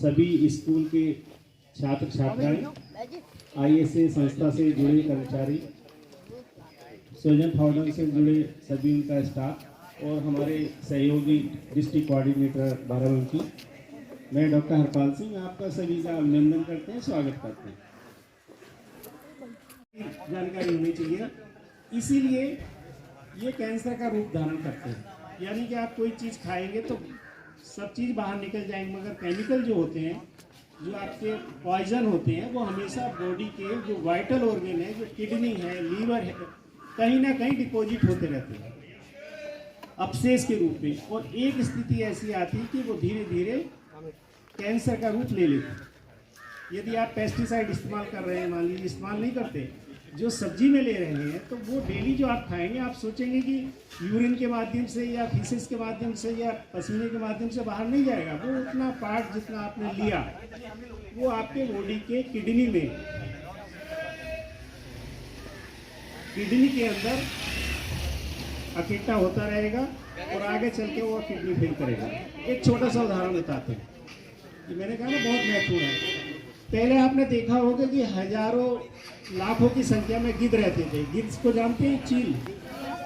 सभी स्कूल के छात्र छात्राएं, ISA संस्था से जुड़े कर्मचारी, सृजन फाउंडेशन से जुड़े सभी उनका स्टाफ और हमारे सहयोगी डिस्ट्रिक्ट कोऑर्डिनेटर बाराबंकी, मैं डॉक्टर हरपाल सिंह आपका सभी का अभिनंदन करते हैं, स्वागत करते हैं। जानकारी होनी चाहिए, इसीलिए ये कैंसर का रूप धारण करते हैं। यानी कि आप कोई चीज़ खाएंगे तो सब चीज़ बाहर निकल जाएंगे, मगर केमिकल जो होते हैं, जो आपके पॉइजन होते हैं, वो हमेशा बॉडी के जो वाइटल ऑर्गन है, जो किडनी है, लीवर है, कहीं ना कहीं डिपॉजिट होते रहते हैं अपशेष के रूप में। और एक स्थिति ऐसी आती है कि वो धीरे धीरे कैंसर का रूप ले लेते हैं। यदि आप पेस्टिसाइड इस्तेमाल कर रहे हैं, मान लीजिए इस्तेमाल नहीं करते, जो सब्जी में ले रहे हैं, तो वो डेली जो आप खाएंगे, आप सोचेंगे कि यूरिन के माध्यम से या फीसेस के माध्यम से या पसीने के माध्यम से बाहर नहीं जाएगा। वो उतना पार्ट जितना आपने लिया, वो आपके बॉडी के किडनी में, किडनी के अंदर इकट्ठा होता रहेगा और आगे चल के वो किडनी फेल करेगा। एक छोटा सा उदाहरण बताते हैं, कि मैंने कहा ना बहुत महत्वपूर्ण है। पहले आपने देखा होगा कि हजारों लाखों की संख्या में गिद्ध रहते थे। गिद्ध को जानते हैं? चील।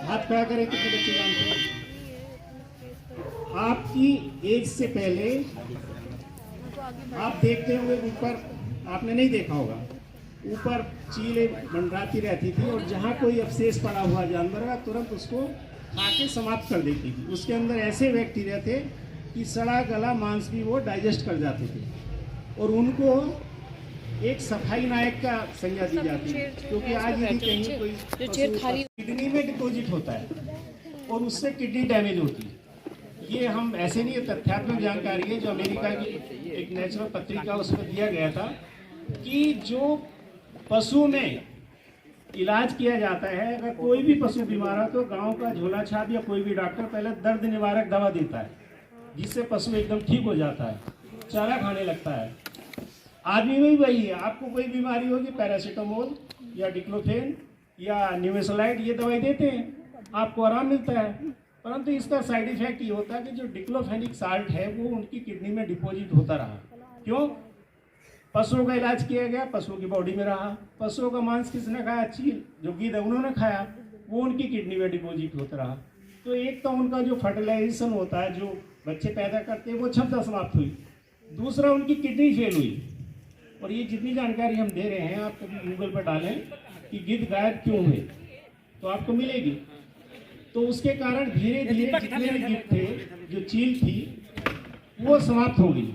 हाथ खड़ा करें, कितने बच्चे जानते हैं? आपकी एज से पहले आप देखते होंगे ऊपर, आपने नहीं देखा होगा, ऊपर चीलें मंडराती रहती थी और जहाँ कोई अवशेष पड़ा हुआ जानवर है तुरंत उसको खा के समाप्त कर देती थी। उसके अंदर ऐसे बैक्टीरिया थे कि सड़ा गला मांस भी वो डाइजेस्ट कर जाते थे और उनको एक सफाई नायक का संज्ञा दी जाती है, क्योंकि आज यदि कहीं कोई किडनी में डिपॉजिट होता है और उससे किडनी डैमेज होती है। ये हम ऐसे नहीं, तथ्यात्मक जानकारी है जो अमेरिका की एक नेचुरल पत्रिका उसमें दिया गया था कि जो पशु में इलाज किया जाता है, अगर कोई भी पशु बीमार है तो गांव का झोला छाप या कोई भी डॉक्टर पहले दर्द निवारक दवा देता है, जिससे पशु एकदम ठीक हो जाता है, चारा खाने लगता है। आदमी में भी वही है, आपको कोई बीमारी होगी, पैरासीटामोल या डिक्लोफेन या न्यूमेसोलाइड ये दवाई देते हैं, आपको आराम मिलता है। परंतु इसका साइड इफेक्ट ये होता है कि जो डिक्लोफेनिक साल्ट है वो उनकी किडनी में डिपॉजिट होता रहा। क्यों? पशुओं का इलाज किया गया, पशुओं की बॉडी में रहा। पशुओं का मांस किसने खाया? चील, जो गिद्ध है उन्होंने खाया, वो उनकी किडनी में डिपॉजिट होता रहा। तो एक तो उनका जो फर्टिलाइजेशन होता है, जो बच्चे पैदा करते हैं, वो क्षमता समाप्त हुई। दूसरा, उनकी किडनी फेल हुई। और ये जितनी जानकारी हम दे रहे हैं, आप कभी गूगल पर डालें कि गिद्ध गायब क्यों हुए, तो आपको मिलेगी। तो उसके कारण धीरे धीरे जितने भी गिद्ध थे, जो चील थी, वो समाप्त हो गई।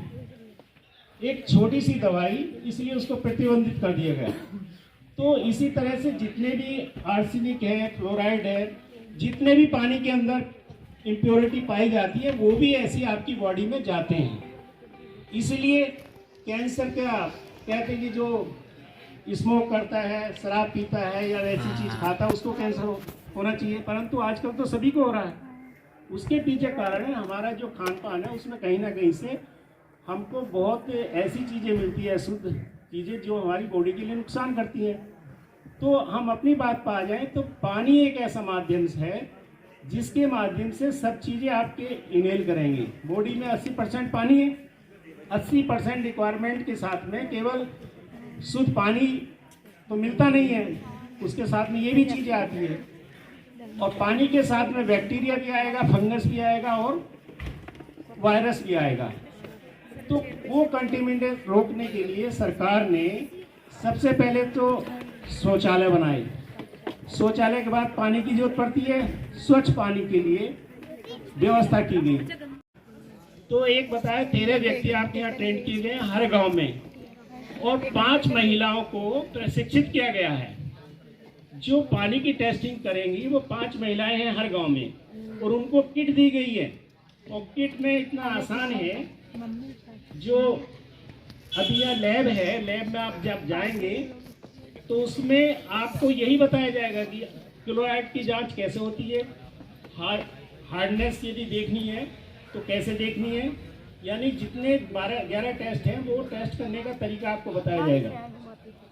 एक छोटी सी दवाई, इसलिए उसको प्रतिबंधित कर दिया गया। तो इसी तरह से जितने भी आर्सेनिक है, फ्लोराइड है, जितने भी पानी के अंदर इम्प्योरिटी पाई जाती है, वो भी ऐसी आपकी बॉडी में जाते हैं। इसलिए कैंसर का कहते हैं कि जो स्मोक करता है, शराब पीता है या वैसी चीज़ खाता है, उसको कैंसर होना चाहिए, परंतु आजकल तो सभी को हो रहा है। उसके पीछे कारण है हमारा जो खान पान है, उसमें कहीं ना कहीं से हमको बहुत ऐसी चीज़ें मिलती है, शुद्ध चीज़ें, जो हमारी बॉडी के लिए नुकसान करती हैं। तो हम अपनी बात पर आ जाएं तो पानी एक ऐसा माध्यम है जिसके माध्यम से सब चीज़ें आपके इनहेल करेंगी। बॉडी में 80% पानी है, 80% रिक्वायरमेंट के साथ में केवल शुद्ध पानी तो मिलता नहीं है, उसके साथ में ये भी चीज़ें आती है। और पानी के साथ में बैक्टीरिया भी आएगा, फंगस भी आएगा और वायरस भी आएगा। तो वो कंटेमिनेट रोकने के लिए सरकार ने सबसे पहले तो शौचालय बनाए। शौचालय के बाद पानी की जरूरत पड़ती है, स्वच्छ पानी के लिए व्यवस्था की गई। तो एक बताया 13 व्यक्ति आपके यहाँ ट्रेन किए गए हर गांव में, और 5 महिलाओं को प्रशिक्षित किया गया है जो पानी की टेस्टिंग करेंगी। वो 5 महिलाएं हैं हर गांव में, और उनको किट दी गई है। और किट में इतना आसान है, जो अभी यह लैब है, लैब में आप जब जाएंगे तो उसमें आपको यही बताया जाएगा कि क्लोराइड की जांच कैसे होती है, हार्डनेस यदि देखनी है तो कैसे देखनी है, यानी जितने 12-11 टेस्ट हैं वो टेस्ट करने का तरीका आपको बताया जाएगा।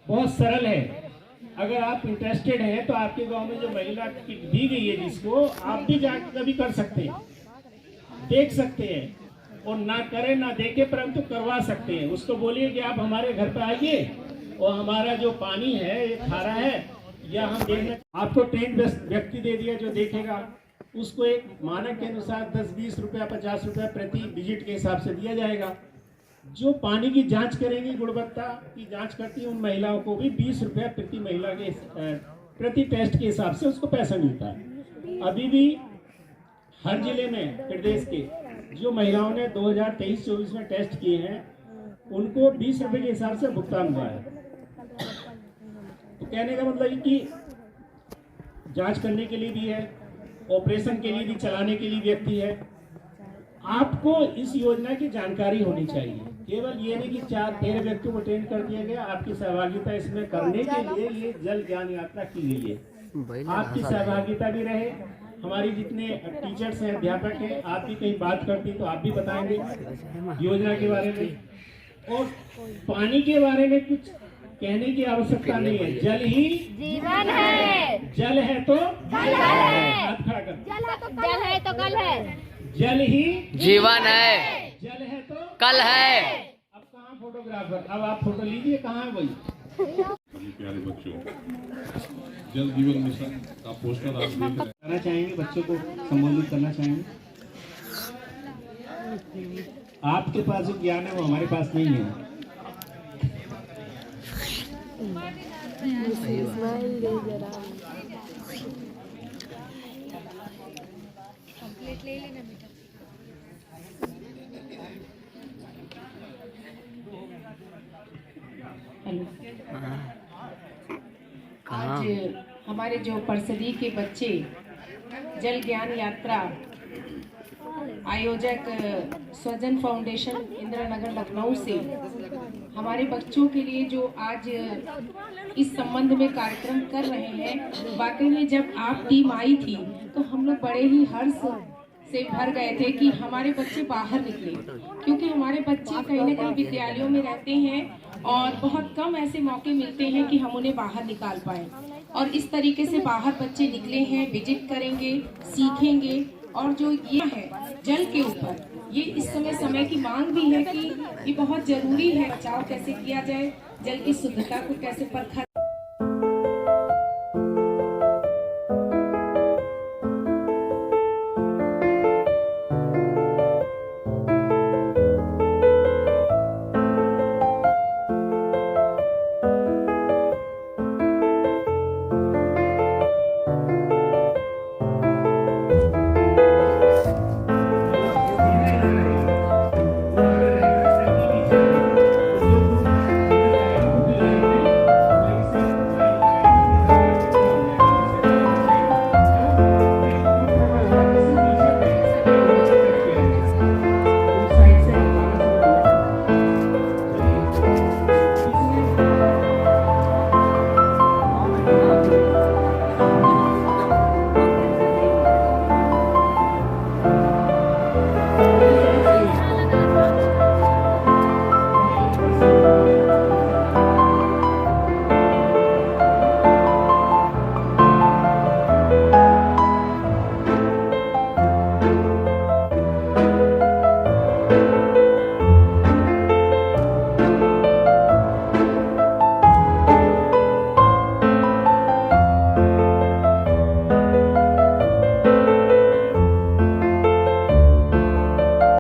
बहुत सरल है। अगर आप इंटरेस्टेड हैं तो आपके गांव में जो महिला किट दी गई है, जिसको आप भी जाकर कभी कर सकते हैं, देख सकते हैं। और ना करे ना देखे, परंतु करवा सकते हैं। उसको बोलिए कि आप हमारे घर पर आइए और हमारा जो पानी है ये खारा है या हम देखना, आपको ट्रेंड व्यक्ति दे दिया जो देखेगा, उसको एक मानक के अनुसार 10-20 रुपया 50 रुपया प्रति विजिट के हिसाब से दिया जाएगा। जो पानी की जांच करेंगी, गुणवत्ता की जांच करती है, उन महिलाओं को भी 20 रुपया प्रति महिला के प्रति टेस्ट के हिसाब से उसको पैसा मिलता है। अभी भी हर जिले में प्रदेश के जो महिलाओं ने 2023-24 में टेस्ट किए हैं उनको 20 रुपए के हिसाब से भुगतान हुआ है। तो कहने का मतलब कि जांच करने के लिए भी है, ऑपरेशन के लिए भी, चलाने के लिए व्यक्ति है। आपको इस योजना की जानकारी होनी चाहिए। केवल ये नहीं कि 4-13 व्यक्तियों को ट्रेन कर दिया गया। आपकी सहभागिता इसमें करने के लिए ये जल ज्ञान यात्रा की गई है। आपकी सहभागिता भी रहे। हमारी जितने टीचर्स हैं, अध्यापक हैं, आप भी कहीं बात करती तो आप भी बताएंगे योजना के बारे में। और पानी के बारे में कुछ कहने की आवश्यकता नहीं है। जल ही जीवन है। जल है तो कल है। हाथ खड़ा कर। जल है तो कल है। जल ही जीवन है। जल है तो कल है। अब कहाँ फोटोग्राफर, अब आप फोटो लीजिए, कहाँ है वही। प्यारे बच्चों, जल जीवन मिशन का पोस्टर आप देख रहे हैं। करना चाहेंगे, बच्चों को संबोधित करना चाहेंगे। आपके पास जो ज्ञान है वो हमारे पास नहीं है। आज हमारे जो परिषदी के बच्चे जल ज्ञान यात्रा आयोजक स्वजन फाउंडेशन इंदिरा नगर लखनऊ से हमारे बच्चों के लिए जो आज इस संबंध में कार्यक्रम कर रहे हैं, वाकई में जब आप टीम आई थी तो हम लोग बड़े ही हर्ष से भर गए थे कि हमारे बच्चे बाहर निकले, क्योंकि हमारे बच्चे कहीं न कहीं विद्यालयों में रहते हैं और बहुत कम ऐसे मौके मिलते हैं कि हम उन्हें बाहर निकाल पाए। और इस तरीके से बाहर बच्चे निकले हैं, विजिट करेंगे, सीखेंगे। और जो ये है जल के ऊपर, ये इस समय की मांग भी है कि ये बहुत जरूरी है। बचाव कैसे किया जाए, जल की शुद्धता को कैसे परखा